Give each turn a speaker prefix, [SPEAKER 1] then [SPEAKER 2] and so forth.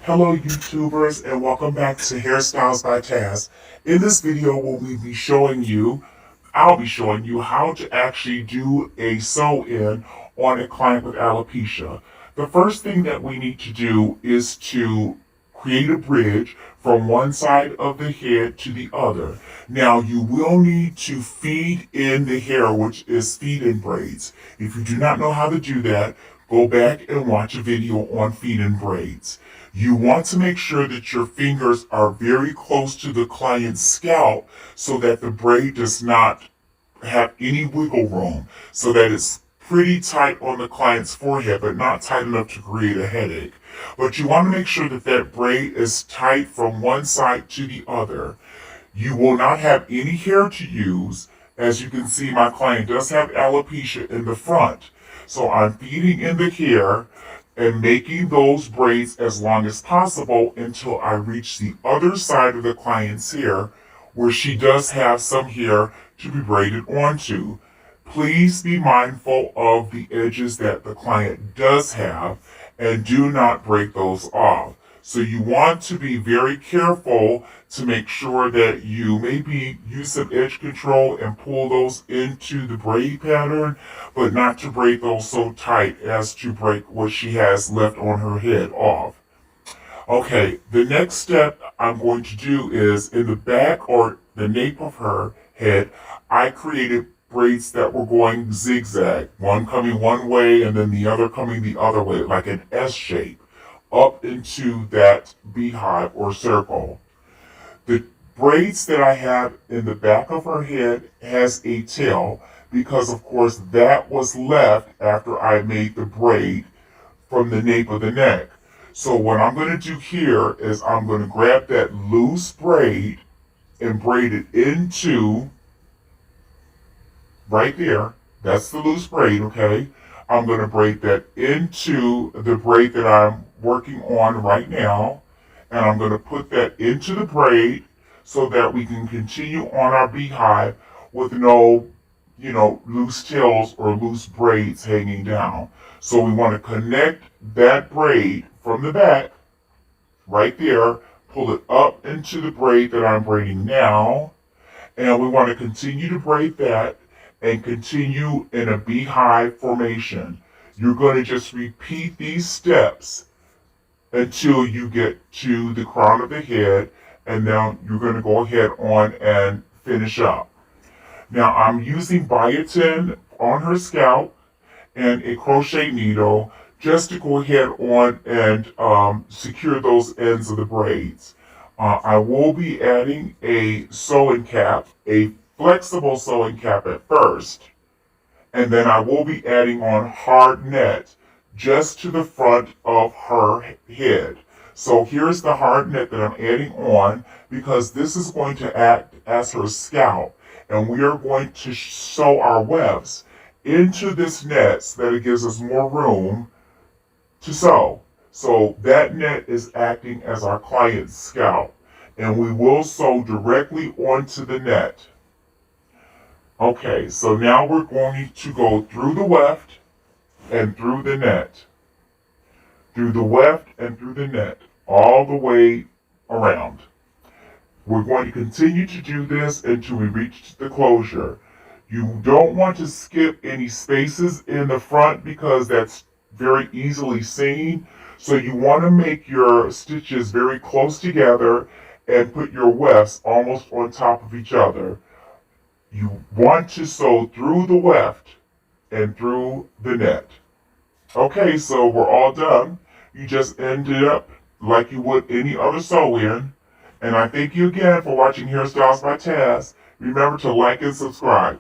[SPEAKER 1] Hello YouTubers and welcome back to Hairstyles by Taz. In this video I'll be showing you how to actually do a sew-in on a client with alopecia. The first thing that we need to do is to create a bridge from one side of the head to the other. Now you will need to feed in the hair, which is feed-in braids. If you do not know how to do that, go back and watch a video on feed-in braids. You want to make sure that your fingers are very close to the client's scalp so that the braid does not have any wiggle room, so that it's pretty tight on the client's forehead, but not tight enough to create a headache. But you want to make sure that that braid is tight from one side to the other. You will not have any hair to use. As you can see, my client does have alopecia in the front. So I'm feeding in the hair and making those braids as long as possible until I reach the other side of the client's hair where she does have some hair to be braided onto. Please be mindful of the edges that the client does have and do not break those off. So you want to be very careful to make sure that you maybe use some edge control and pull those into the braid pattern, but not to braid those so tight as to break what she has left on her head off. Okay, the next step I'm going to do is in the back or the nape of her head, I created braids that were going zigzag, one coming one way and then the other coming the other way, like an S shape, up into that beehive or circle. The braids that I have in the back of her head has a tail because of course that was left after I made the braid from the nape of the neck. So what I'm going to do here is I'm going to grab that loose braid and braid it into right there. That's the loose braid, okay? I'm going to braid that into the braid that I'm working on right now. And I'm going to put that into the braid so that we can continue on our beehive with no, loose tails or loose braids hanging down. So we want to connect that braid from the back, right there, pull it up into the braid that I'm braiding now. And we want to continue to braid that and continue in a beehive formation. You're going to just repeat these steps until you get to the crown of the head, and now you're going to go ahead on and finish up. Now I'm using biotin on her scalp and a crochet needle just to go ahead on and secure those ends of the braids. I will be adding a sewing cap, a flexible sewing cap at first, and then I will be adding on hard net just to the front of her head. So here's the hard net that I'm adding on because this is going to act as her scalp, and we are going to sew our wefts into this net so that it gives us more room to sew. So that net is acting as our client's scalp, and we will sew directly onto the net. Okay, so now we're going to go through the weft and through the net. Through the weft and through the net, all the way around. We're going to continue to do this until we reach the closure. You don't want to skip any spaces in the front because that's very easily seen. So you want to make your stitches very close together and put your wefts almost on top of each other. You want to sew through the weft and through the net. Okay, so we're all done. You just ended up like you would any other sew-in. And I thank you again for watching Hairstyles by Taz. Remember to like and subscribe.